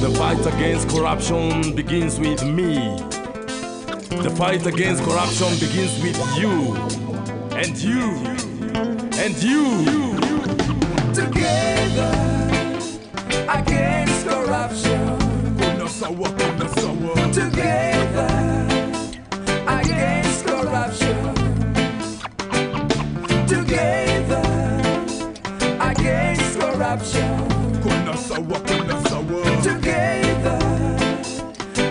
The fight against corruption begins with me. The fight against corruption begins with you. And you. And you. Together against corruption. Together against corruption. Together against corruption. Together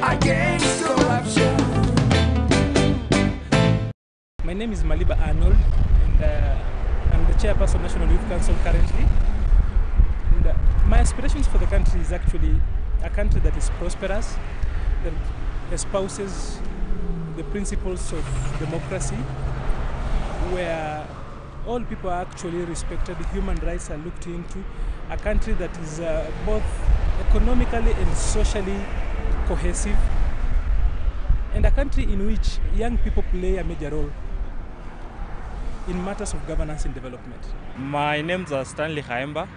against corruption. My name is Maliba Arnold, and I'm the chairperson of National Youth Council currently. And, my aspirations for the country is actually a country that is prosperous, that espouses the principles of democracy, where all people are actually respected, human rights are looked into, a country that is both economically and socially cohesive, and a country in which young people play a major role in matters of governance and development. My name is Stanley Haemba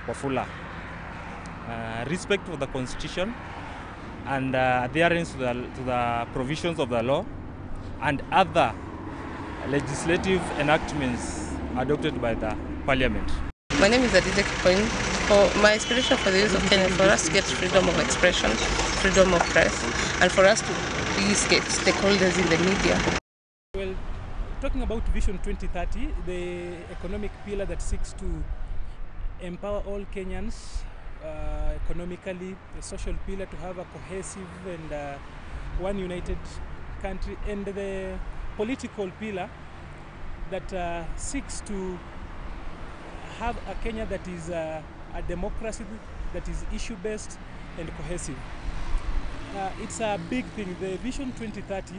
Wafula. Respect for the Constitution and adherence to the provisions of the law and other legislative enactments adopted by the Parliament. My name is Adija Kipoin. My aspiration for the youth of Kenya is for us to get freedom of expression, freedom of press, and for us to please get stakeholders in the media. Well, talking about Vision 2030, the economic pillar that seeks to empower all Kenyans economically, the social pillar to have a cohesive and one united country, and the political pillar that seeks to have a Kenya that is a democracy that is issue-based and cohesive. It's a big thing. The Vision 2030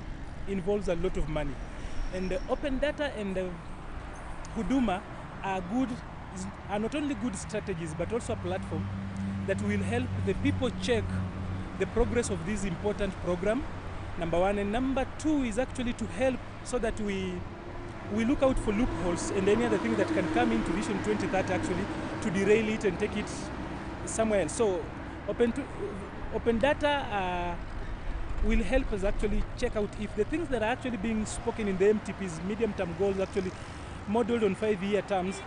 involves a lot of money, and open data and Huduma are not only good strategies but also a platform that will help the people check the progress of this important program, number one. And number two is actually to help so that we look out for loopholes and any other thing that can come into Vision 2030 actually to derail it and take it somewhere else. So open data will help us actually check out if the things that are actually being spoken in the MTP's medium-term goals, actually modeled on 5-year terms,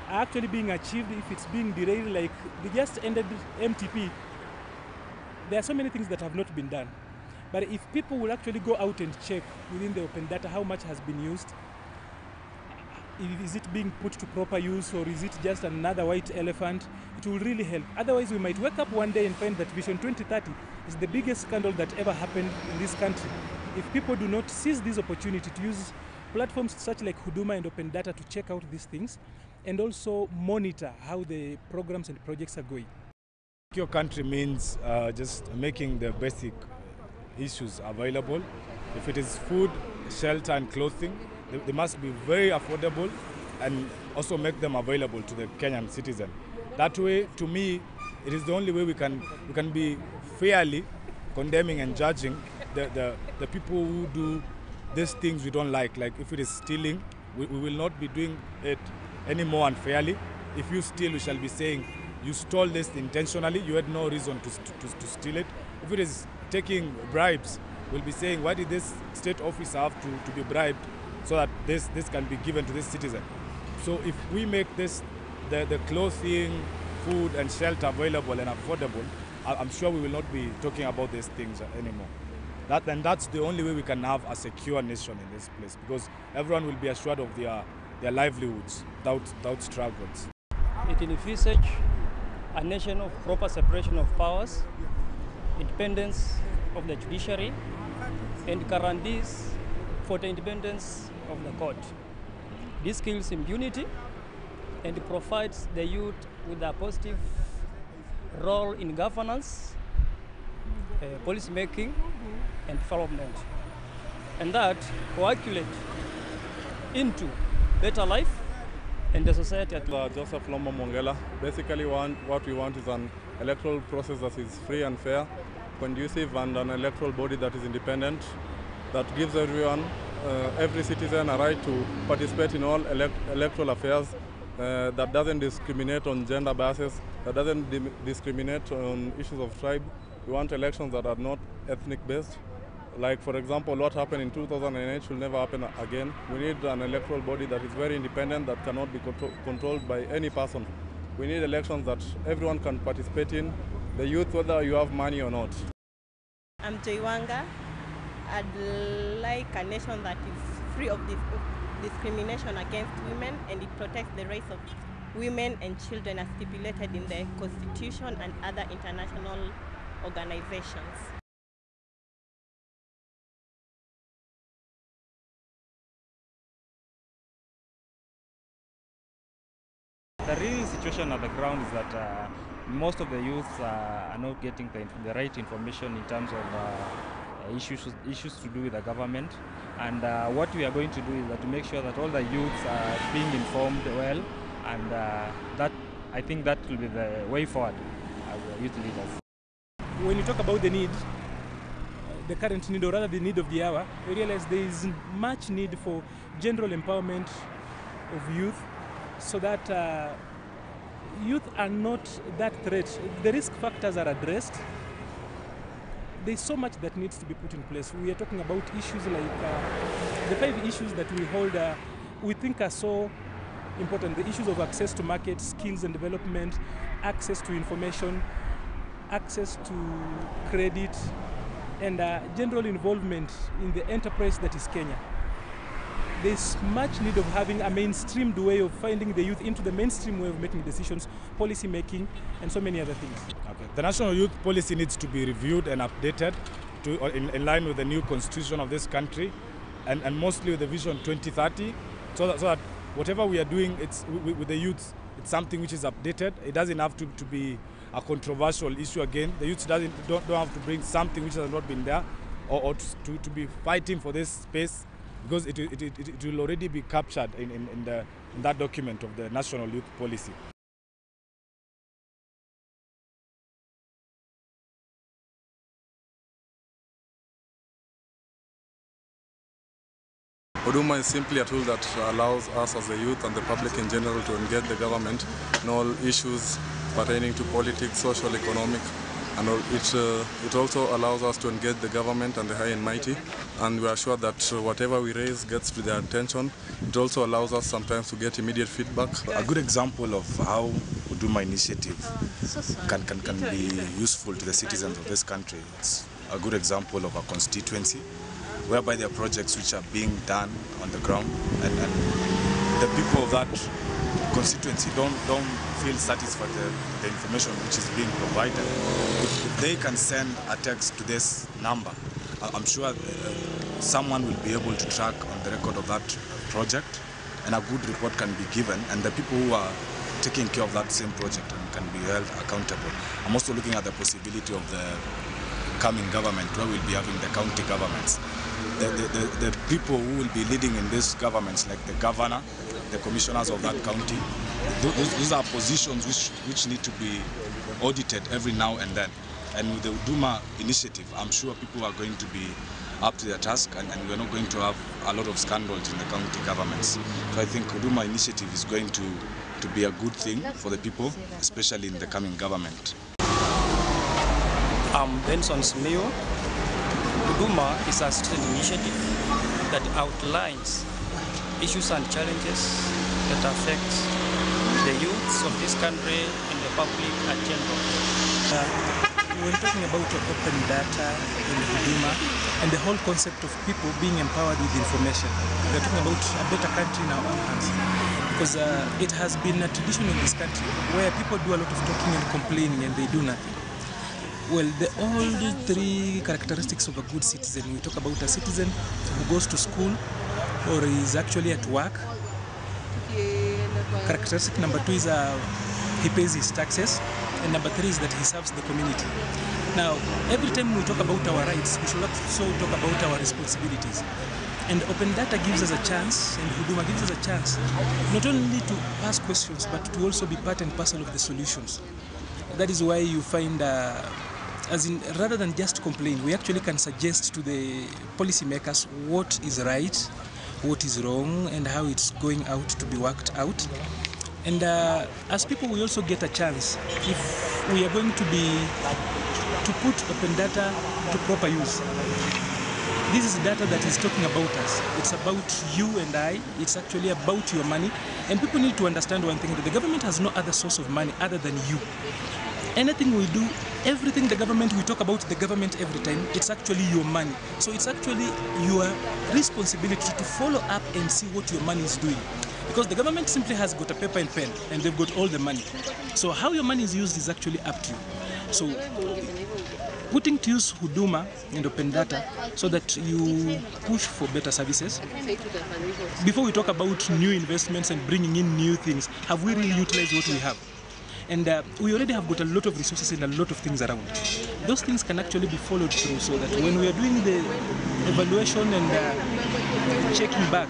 are actually being achieved. If it's being derailed, like the just ended MTP, there are so many things that have not been done. But if people will actually go out and check within the open data how much has been used, is it being put to proper use, or is it just another white elephant, it will really help. Otherwise, we might wake up one day and find that Vision 2030 is the biggest scandal that ever happened in this country. If people do not seize this opportunity to use platforms such like Huduma and open data to check out these things, and also monitor how the programs and projects are going. Your country means just making the basic issues available. If it is food, shelter and clothing, they must be very affordable and also make them available to the Kenyan citizen. That way, to me, it is the only way we can be fairly condemning and judging the people who do these things we don't like. Like if it is stealing, we will not be doing it any more unfairly. If you steal, we shall be saying you stole this intentionally, you had no reason to steal it. If it is taking bribes, we'll be saying why did this state officer have to be bribed so that this can be given to this citizen. So if we make this the clothing, food and shelter available and affordable, I'm sure we will not be talking about these things anymore. That's the only way we can have a secure nation in this place, because everyone will be assured of their livelihoods without struggles. It envisages a nation of proper separation of powers, independence of the judiciary, and guarantees for the independence of the court. This kills impunity and provides the youth with a positive role in governance, policy making, and development, and that coagulate into better life and the society at large. Joseph Lombo Mongela. Basically, what we want is an electoral process that is free and fair, conducive, and an electoral body that is independent, that gives everyone, every citizen a right to participate in all electoral affairs, that doesn't discriminate on gender basis, that doesn't discriminate on issues of tribe. We want elections that are not ethnic based. Like, for example, what happened in 2008 should never happen again. We need an electoral body that is very independent, that cannot be controlled by any person. We need elections that everyone can participate in, the youth, whether you have money or not. I'm Joywanga. I'd like a nation that is free of discrimination against women, and it protects the rights of women and children as stipulated in the Constitution and other international organizations. The real situation at the ground is that most of the youths are not getting the right information in terms of issues to do with the government. And what we are going to do is to make sure that all the youths are being informed well, and I think that will be the way forward as youth leaders. When you talk about the need, the current need, or rather the need of the hour, we realize there is much need for general empowerment of youth, so that youth are not that threat. The risk factors are addressed. There's so much that needs to be put in place. We are talking about issues like the 5 issues that we hold, we think are so important. The issues of access to market, skills and development, access to information, access to credit, and general involvement in the enterprise that is Kenya. There's much need of having a mainstreamed way of finding the youth into the mainstream way of making decisions, policy making, and so many other things. Okay. The national youth policy needs to be reviewed and updated in line with the new constitution of this country, and mostly with the Vision 2030, so that whatever we are doing, with the youth, it's something which is updated. It doesn't have to be a controversial issue again. The youth don't have to bring something which has not been there, or to be fighting for this space, because it will already be captured in that document of the National Youth Policy. Huduma is simply a tool that allows us as the youth and the public in general to engage the government in all issues pertaining to politics, social, economic, and it also allows us to engage the government and the high and mighty, and we are sure that whatever we raise gets to their attention. It also allows us sometimes to get immediate feedback. A good example of how Huduma initiative can be useful to the citizens of this country. It's a good example of a constituency whereby there are projects which are being done on the ground, and the people of that constituency don't feel satisfied with the information which is being provided. If they can send a text to this number, I'm sure someone will be able to track on the record of that project, and a good report can be given, and the people who are taking care of that same project can be held accountable. I'm also looking at the possibility of the coming government, where we'll be having the county governments. The people who will be leading in these governments, like the governor, the commissioners of that county, those are positions which need to be audited every now and then. And with the Huduma initiative, I'm sure people are going to be up to their task, and we're not going to have a lot of scandals in the county governments. So I think Huduma initiative is going to be a good thing for the people, especially in the coming government. I'm Benson Smeo. Huduma is a state initiative that outlines issues and challenges that affect the youths of this country and the public at general. We're talking about open data in Huduma and the whole concept of people being empowered with information. We're talking about a better country in our own hands, because it has been a tradition in this country where people do a lot of talking and complaining and they do nothing. Well, all the 3 characteristics of a good citizen. We talk about a citizen who goes to school or is actually at work. Characteristic number 2 is he pays his taxes, and number 3 is that he serves the community. Now, every time we talk about our rights, we should also talk about our responsibilities. And open data gives us a chance, and Huduma gives us a chance, not only to ask questions, but to also be part and parcel of the solutions. That is why you find rather than just complain, we actually can suggest to the policymakers what is right, what is wrong, and how it's going out to be worked out. And as people, we also get a chance if we are going to put open data to proper use. This is data that is talking about us. It's about you and I. It's actually about your money. And people need to understand one thing, that the government has no other source of money other than you. Anything we do, everything the government, we talk about the government every time, it's actually your money. So it's actually your responsibility to follow up and see what your money is doing. Because the government simply has got a paper and pen and they've got all the money. So how your money is used is actually up to you. So putting to use Huduma and open data so that you push for better services. Before we talk about new investments and bringing in new things, have we really utilized what we have? And we already have got a lot of resources and a lot of things around. Those things can actually be followed through so that when we are doing the evaluation and checking back,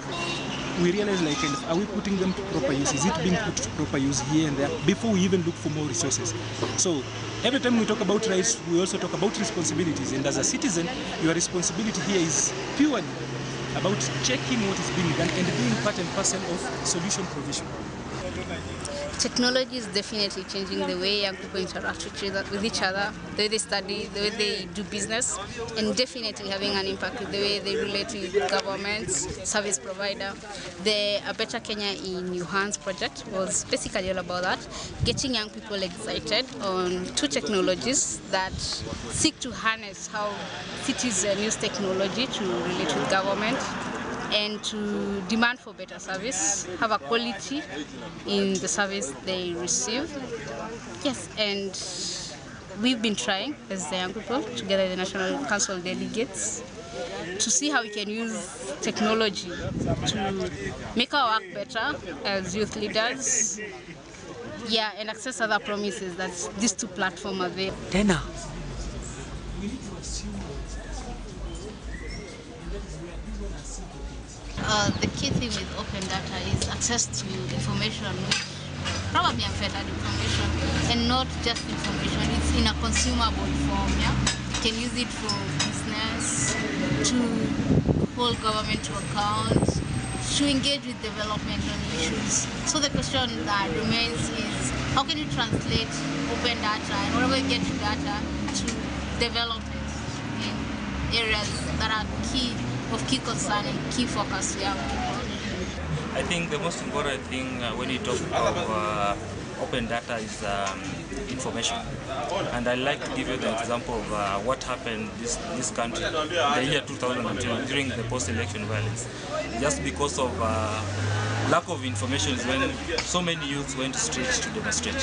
we realize, like, are we putting them to proper use? Is it being put to proper use here and there before we even look for more resources? So every time we talk about rights, we also talk about responsibilities. And as a citizen, your responsibility here is purely about checking what is being done and being part and parcel of solution provision. Technology is definitely changing the way young people interact with each other, the way they study, the way they do business, and definitely having an impact with the way they relate with governments, service provider. The A Better Kenya in Your Hands project was basically all about that, getting young people excited on two technologies that seek to harness how cities use technology to relate with government and to demand for better service, have a quality in the service they receive. Yes, and we've been trying as the young people, together with the National Council delegates, to see how we can use technology to make our work better as youth leaders. Yeah, and access other promises that these two platforms are there. Tena. The key thing with open data is access to information, probably unfettered information, and not just information. It's in a consumable form. Yeah, you can use it for business, to hold government to account, to engage with developmental issues. So the question that remains is, how can you translate open data and whatever you get to data to development in areas that are of key concern and key focus to young people? I think the most important thing when you talk of open data is information. And I'd like to give you the example of what happened this country in the year 2010 during the post-election violence. Just because of lack of information is when so many youths went streets to demonstrate.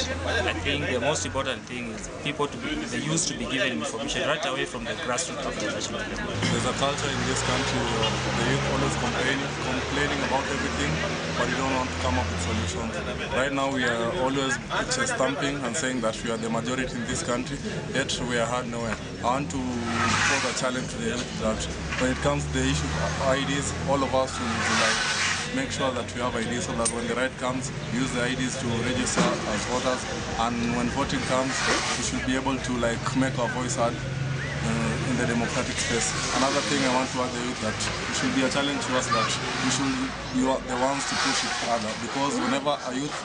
I think the most important thing is the youth to be given information right away from the grassroots organization. There's a culture in this country where the youth always complaining about everything, but you don't want to come up with solutions. Right now we are always chest thumping and saying that we are the majority in this country, yet we are heard nowhere. I want to pose a challenge to the youth that when it comes to the issue of IDs, all of us should make sure that we have IDs so that when the right comes, use the IDs to register as voters, and when voting comes, we should be able to make our voice heard in the democratic space. Another thing I want to add the youth that it should be a challenge to us that we should be the ones to push it further, because whenever a youth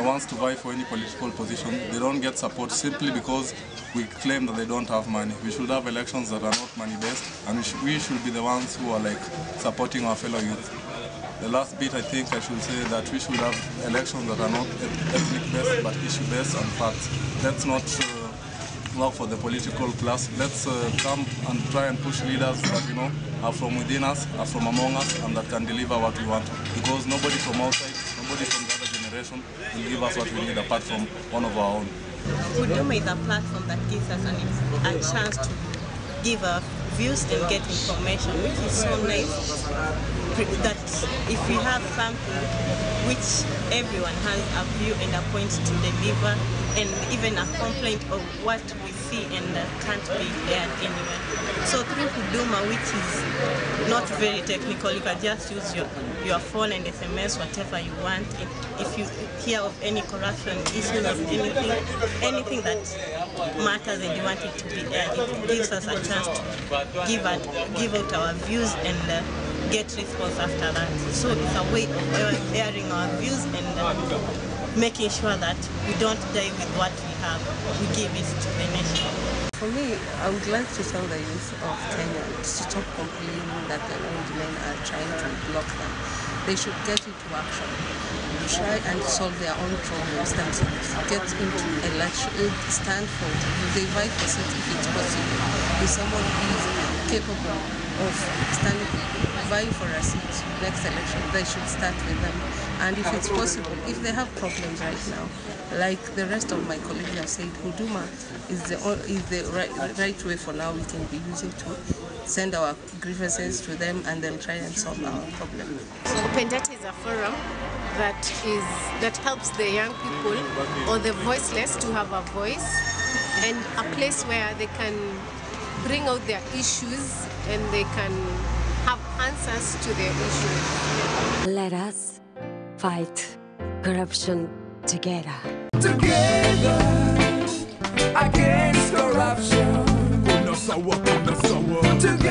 wants to vie for any political position, they don't get support simply because we claim that they don't have money. We should have elections that are not money-based, and we should be the ones who are supporting our fellow youth. The last bit, I think I should say that we should have elections that are not ethnic-based but issue-based and facts. Let's not work for the political class. Let's come and try and push leaders that are from within us, are from among us, and that can deliver what we want. Because nobody from outside, nobody from the other generation will give us what we need apart from one of our own. Huduma is a platform that gives us a chance to give our views and get information, which is so nice that if we have something which everyone has a view and a point to deliver, and even a complaint of what we see and can't be aired anywhere. So through Huduma, which is not very technical, you can just use your phone and SMS whatever you want. If you hear of any corruption issues or anything that matters and you want it to be aired, it gives us a chance to give out our views and get response after that. So it's a way of airing our views and making sure that we don't die with what we have. We give it to the nation. For me, I would like to tell the youth of Kenya to stop complaining that the old men are trying to block them. They should get into action, try and solve their own problems themselves, get into election, stand for, they fight for seat if it's possible. If someone is capable of vying for a seat next election, they should start with them. And if it's possible, if they have problems right now, like the rest of my colleagues have said, Huduma is the right way for now we can be using to send our grievances to them and they'll try and solve our problem. Open Data is a forum that helps the young people or the voiceless to have a voice, and a place where they can bring out their issues and they can have answers to their issues. Let us fight corruption together. Together against corruption. Together.